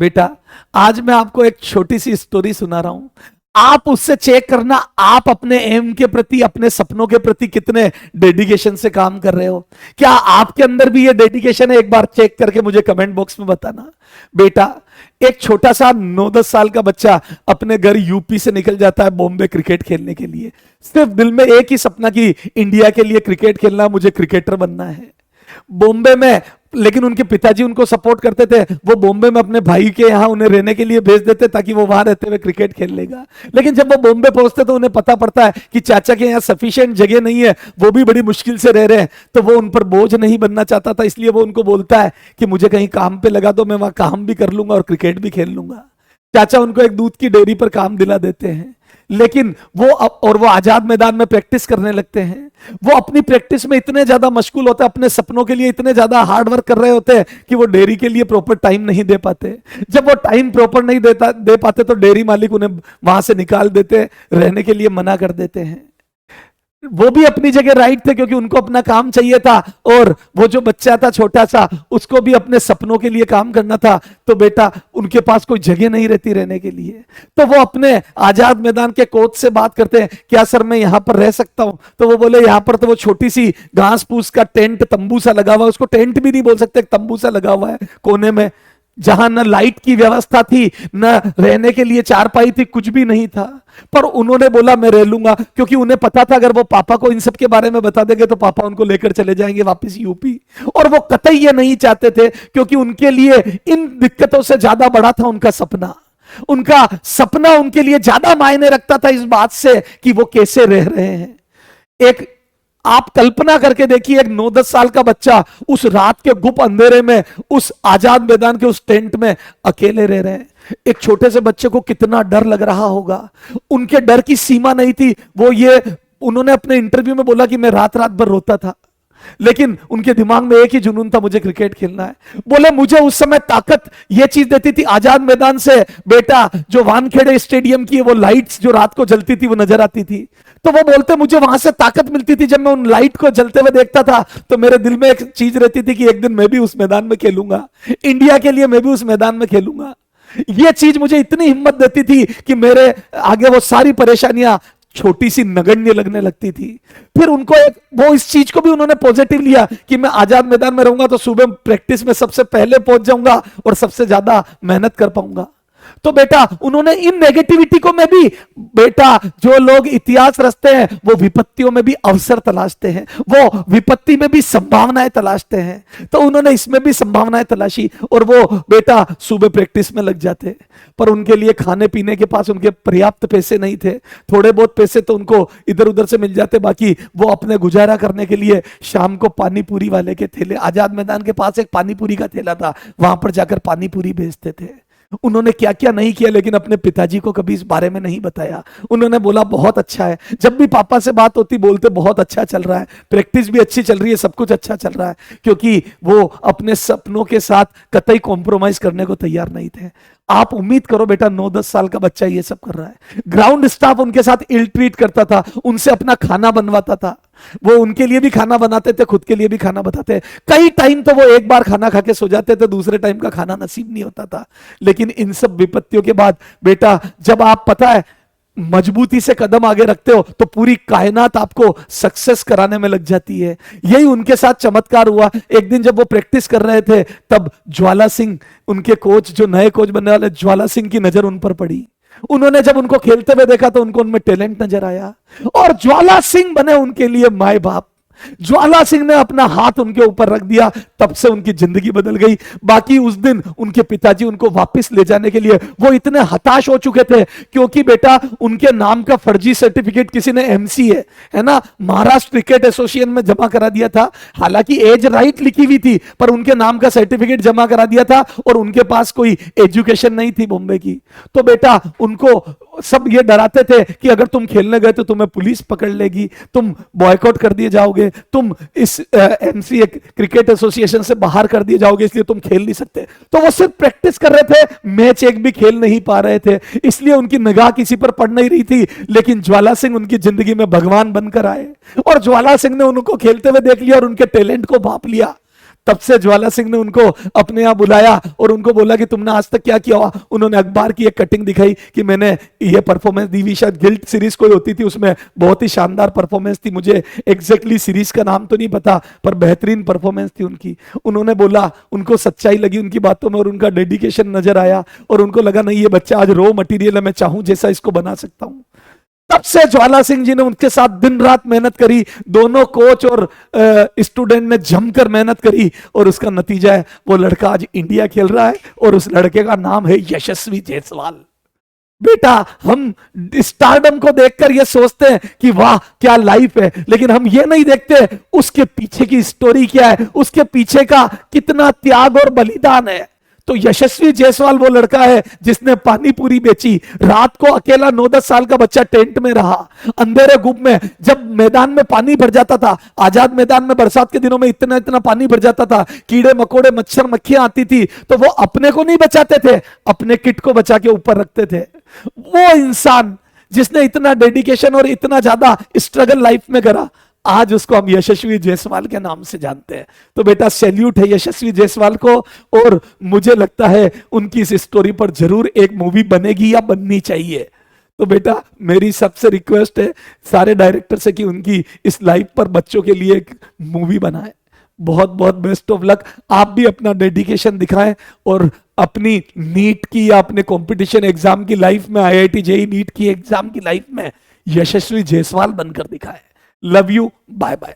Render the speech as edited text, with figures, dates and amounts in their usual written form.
बेटा, आज मैं आपको एक छोटी सी स्टोरी सुना रहा हूं। आप उससे चेक करना, आप अपने एम के प्रति, अपने सपनों के प्रति कितने डेडिकेशन से काम कर रहे हो। क्या आपके अंदर भी ये डेडिकेशन है? एक बार चेक करके मुझे कमेंट बॉक्स में बताना। बेटा, एक छोटा सा 9-10 साल का बच्चा अपने घर यूपी से निकल जाता है बॉम्बे क्रिकेट खेलने के लिए। सिर्फ दिल में एक ही सपना कि इंडिया के लिए क्रिकेट खेलना, मुझे क्रिकेटर बनना है। बॉम्बे में, लेकिन उनके पिताजी उनको सपोर्ट करते थे। वो बॉम्बे में अपने भाई के यहाँ उन्हें रहने के लिए भेज देते ताकि वो वहां रहते हुए क्रिकेट खेल लेगा। लेकिन जब वो बॉम्बे पहुंचते तो उन्हें पता पड़ता है कि चाचा के यहाँ सफिशिएंट जगह नहीं है, वो भी बड़ी मुश्किल से रह रहे हैं। तो वो उन पर बोझ नहीं बनना चाहता था, इसलिए वो उनको बोलता है कि मुझे कहीं काम पे लगा दो, मैं वहां काम भी कर लूंगा और क्रिकेट भी खेल लूंगा। चाचा उनको एक दूध की डेयरी पर काम दिला देते हैं। लेकिन वो आजाद मैदान में प्रैक्टिस करने लगते हैं। वो अपनी प्रैक्टिस में इतने ज्यादा मशगूल होते हैं, अपने सपनों के लिए इतने ज्यादा हार्ड वर्क कर रहे होते हैं कि वो डेयरी के लिए प्रॉपर टाइम नहीं दे पाते। जब वो टाइम प्रॉपर नहीं दे पाते तो डेयरी मालिक उन्हें वहां से निकाल देते, रहने के लिए मना कर देते हैं। वो भी अपनी जगह राइट थे क्योंकि उनको अपना काम चाहिए था, और वो जो बच्चा था छोटा सा, उसको भी अपने सपनों के लिए काम करना था। तो बेटा, उनके पास कोई जगह नहीं रहती रहने के लिए। तो वो अपने आजाद मैदान के कोच से बात करते हैं, क्या सर मैं यहां पर रह सकता हूं? तो वो बोले यहां पर तो वो छोटी सी घास फूस का टेंट, तंबू सा लगा हुआ है। उसको टेंट भी नहीं बोल सकते, तंबू सा लगा हुआ है कोने में, जहां न लाइट की व्यवस्था थी, न रहने के लिए चारपाई थी, कुछ भी नहीं था। पर उन्होंने बोला मैं रह लूंगा, क्योंकि उन्हें पता था अगर वो पापा को इन सब के बारे में बता देंगे तो पापा उनको लेकर चले जाएंगे वापस यूपी। और वो कतई ये नहीं चाहते थे, क्योंकि उनके लिए इन दिक्कतों से ज्यादा बड़ा था उनका सपना। उनका सपना उनके लिए ज्यादा मायने रखता था इस बात से कि वो कैसे रह रहे हैं। एक आप कल्पना करके देखिए, एक 9-10 साल का बच्चा उस रात के गुप अंधेरे में, उस आजाद मैदान के उस टेंट में अकेले रह रहे हैं। एक छोटे से बच्चे को कितना डर लग रहा होगा। उनके डर की सीमा नहीं थी। उन्होंने अपने इंटरव्यू में बोला कि मैं रात रात भर रोता था, लेकिन उनके दिमाग में एक ही जुनून था, मुझे क्रिकेट खेलना है। बोले मुझे उस समय ताकत यह चीज देती थी आजाद मैदान से, बेटा जो वानखेड़े स्टेडियम की वो लाइट्स जो रात को जलती थी वो नजर आती थी। तो वो बोलते मुझे वहां से ताकत मिलती थी। जब मैं उन लाइट को जलते हुए देखता था तो मेरे दिल में एक चीज रहती थी कि एक दिन मैं भी उस मैदान में खेलूंगा, इंडिया के लिए मैं भी उस मैदान में खेलूंगा। यह चीज मुझे इतनी हिम्मत देती थी कि मेरे आगे वो सारी परेशानियां छोटी सी नगण्य लगने लगती थी। फिर उनको वो इस चीज को भी उन्होंने पॉजिटिव लिया कि मैं आजाद मैदान में रहूंगा तो सुबह प्रैक्टिस में सबसे पहले पहुंच जाऊंगा और सबसे ज्यादा मेहनत कर पाऊंगा। तो बेटा, उन्होंने इन नेगेटिविटी को में भी, बेटा जो लोग इतिहास रचते हैं वो विपत्तियों में भी अवसर तलाशते हैं, वो विपत्ति में भी संभावनाएं तलाशते हैं। तो उन्होंने इसमें भी संभावनाएं तलाशी और वो बेटा सुबह प्रैक्टिस में लग जाते। पर उनके लिए खाने पीने के पास उनके पर्याप्त पैसे नहीं थे। थोड़े बहुत पैसे तो उनको इधर उधर से मिल जाते, बाकी वो अपने गुजारा करने के लिए शाम को पानी पूरी वाले के ठेले, आजाद मैदान के पास एक पानी पूरी का ठेला था, वहां पर जाकर पानी पूरी बेचते थे। उन्होंने क्या क्या नहीं किया, लेकिन अपने पिताजी को कभी इस बारे में नहीं बताया। उन्होंने बोला बहुत अच्छा है। जब भी पापा से बात होती बोलते बहुत अच्छा चल रहा है, प्रैक्टिस भी अच्छी चल रही है, सब कुछ अच्छा चल रहा है, क्योंकि वो अपने सपनों के साथ कतई कॉम्प्रोमाइज करने को तैयार नहीं थे। आप उम्मीद करो बेटा, 9-10 साल का बच्चा ये सब कर रहा है। ग्राउंड स्टाफ उनके साथ इल ट्रीट करता था, उनसे अपना खाना बनवाता था। वो उनके लिए भी खाना बनाते थे, खुद के लिए भी खाना बनाते थे। कई टाइम तो वो एक बार खाना खा के सो जाते थे, दूसरे टाइम का खाना नसीब नहीं होता था। लेकिन इन सब विपत्तियों के बाद बेटा, जब आप पता है मजबूती से कदम आगे रखते हो तो पूरी कायनात आपको सक्सेस कराने में लग जाती है। यही उनके साथ चमत्कार हुआ। एक दिन जब वो प्रैक्टिस कर रहे थे तब ज्वाला सिंह, उनके कोच, जो नए कोच बनने वाले ज्वाला सिंह की नजर उन पर पड़ी। उन्होंने जब उनको खेलते हुए देखा तो उनको उनमें टैलेंट नजर आया और ज्वाला सिंह बने उनके लिए माए बाप। ज्वाला सिंह ने अपना हाथ उनके ऊपर रख दिया, तब से उनकी जिंदगी बदल गई। बाकी उस दिन उनके पिताजी उनको वापस ले जाने के लिए वो इतने हताश हो चुके थे, क्योंकि बेटा उनके नाम का फर्जी सर्टिफिकेट किसी ने एमसी है ना, महाराष्ट्र क्रिकेट एसोसिएशन में जमा करा दिया था। हालांकि एज राइट लिखी हुई थी, पर उनके नाम का सर्टिफिकेट जमा करा दिया था और उनके पास कोई एजुकेशन नहीं थी बॉम्बे की। तो बेटा उनको सब ये डराते थे कि अगर तुम खेलने गए तो तुम्हें पुलिस पकड़ लेगी, तुम बॉयकॉट कर दिए जाओगे, तुम इस एमसीए क्रिकेट एसोसिएशन से बाहर कर दिए जाओगे, इसलिए तुम खेल नहीं सकते। तो वो सिर्फ प्रैक्टिस कर रहे थे, मैच एक भी खेल नहीं पा रहे थे, इसलिए उनकी निगाह किसी पर पड़ नहीं रही थी। लेकिन ज्वाला सिंह उनकी जिंदगी में भगवान बनकर आए और ज्वाला सिंह ने उनको खेलते हुए देख लिया और उनके टैलेंट को भांप लिया। तब से ज्वाला सिंह ने उनको अपने यहाँ बुलाया और उनको बोला कि तुमने आज तक क्या किया हुआ। उन्होंने अखबार की एक कटिंग दिखाई कि मैंने ये परफॉर्मेंस दी हुई, शायद गिल्ट सीरीज कोई होती थी, उसमें बहुत ही शानदार परफॉर्मेंस थी, मुझे एग्जैक्टली सीरीज का नाम तो नहीं पता पर बेहतरीन परफॉर्मेंस थी उनकी। उन्होंने बोला, उनको सच्चाई लगी उनकी बातों में और उनका डेडिकेशन नजर आया और उनको लगा नहीं ये बच्चा आज रॉ मटेरियल है, मैं चाहूं जैसा इसको बना सकता हूं। तब से ज्वाला सिंह जी ने उनके साथ दिन रात मेहनत करी, दोनों कोच और स्टूडेंट ने जमकर मेहनत करी और उसका नतीजा है वो लड़का आज इंडिया खेल रहा है और उस लड़के का नाम है यशस्वी जायसवाल। बेटा हम स्टारडम को देखकर ये सोचते हैं कि वाह क्या लाइफ है, लेकिन हम ये नहीं देखते उसके पीछे की स्टोरी क्या है, उसके पीछे का कितना त्याग और बलिदान है। तो यशस्वी जायसवाल वो लड़का है जिसने पानी पूरी बेची, रात को अकेला 9-10 साल का बच्चा टेंट में रहा, अंधेरे गुप में, जब मैदान में पानी भर जाता था, आजाद मैदान में बरसात के दिनों में इतना इतना पानी भर जाता था, कीड़े मकोड़े मच्छर मक्खियां आती थी, तो वो अपने को नहीं बचाते थे, अपने किट को बचा के ऊपर रखते थे। वो इंसान जिसने इतना डेडिकेशन और इतना ज्यादा स्ट्रगल लाइफ में करा, आज उसको हम यशस्वी जायसवाल के नाम से जानते हैं। तो बेटा सैल्यूट है यशस्वी जायसवाल को, और मुझे लगता है उनकी इस स्टोरी पर जरूर एक मूवी बनेगी या बननी चाहिए। तो बेटा मेरी सबसे रिक्वेस्ट है सारे डायरेक्टर से कि उनकी इस लाइफ पर बच्चों के लिए एक मूवी बनाए। बहुत बहुत बेस्ट ऑफ लक। आप भी अपना डेडिकेशन दिखाएं और अपनी नीट की या अपने कंपटीशन एग्जाम की लाइफ में, IIT JEE नीट की एग्जाम की लाइफ में यशस्वी जायसवाल बनकर दिखाएं। Love you, bye bye.